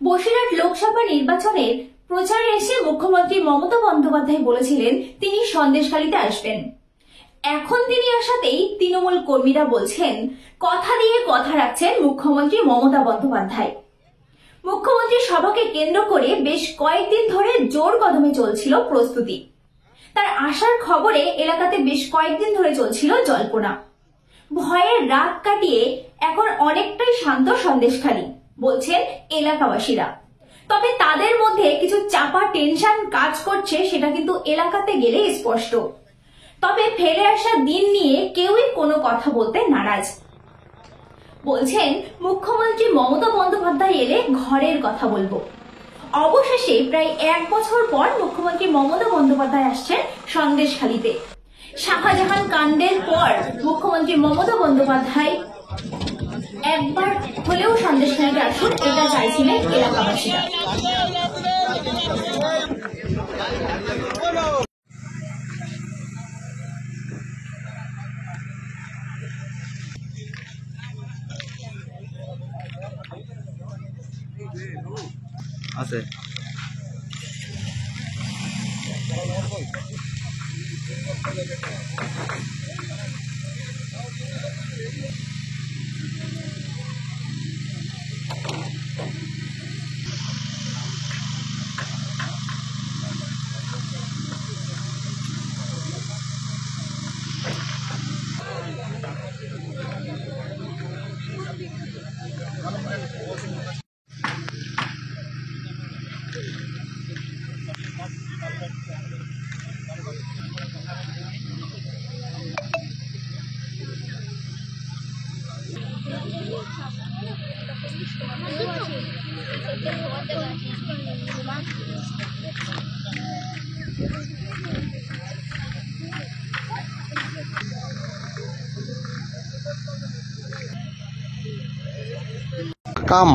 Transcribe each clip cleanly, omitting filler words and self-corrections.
বসিরহাট লোকসভা নির্বাচনের প্রচারে এসে মুখ্যমন্ত্রী মমতা বন্দ্যোপাধ্যায় বলেছিলেন তিনি সন্দেশখালীতে আসবেন। এখন তিনি আসাতেই তৃণমূল কর্মীরা বলছেন কথা দিয়ে কথা রাখছেন মুখ্যমন্ত্রী মমতা বন্দ্যোপাধ্যায়। মুখ্যমন্ত্রী সভাকে কেন্দ্র করে বেশ কয়েকদিন ধরে জোর কদমে চলছিল প্রস্তুতি। তার আসার খবরে এলাকাতে বেশ কয়েকদিন ধরে চলছিল জল্পনা। ভয়ের রাত কাটিয়ে এখন অনেকটাই শান্ত সন্দেশখালী বলছেন এলাকাবাসীরা। তবে তাদের মধ্যে কিছু চাপা টেনশন কাজ করছে, সেটা কিন্তু এলাকাতে গেলে স্পষ্ট। তবে ফেরে আসা দিন নিয়ে কেউই কোনো কথা বলতে নারাজ। বলছেন মুখ্যমন্ত্রী মমতা বন্দ্যোপাধ্যায় এলে ঘরের কথা বলবো। অবশেষে প্রায় 1 বছর পর মুখ্যমন্ত্রী মমতা বন্দ্যোপাধ্যায় আসছেন সন্দেশখালীতে। শাহজাহান কাণ্ডের পর মুখ্যমন্ত্রী মমতা বন্দ্যোপাধ্যায় একবার হলেও সন্দেশখালীতে আসুন, এটা চাইছিলেন এলাকাবাসীরা। আছে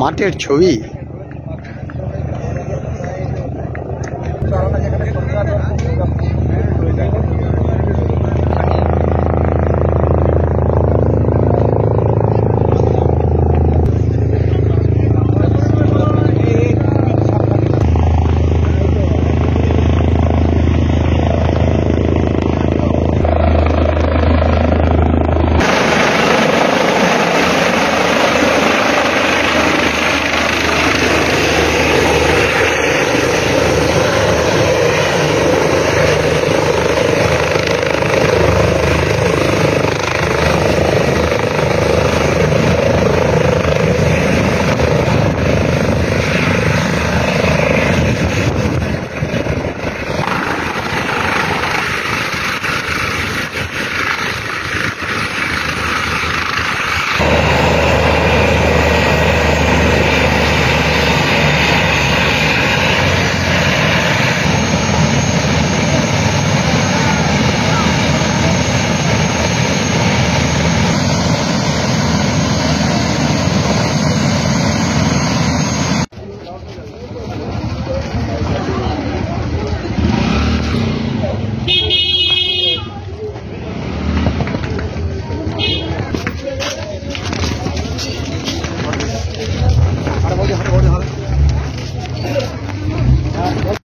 মাঠের ছবি।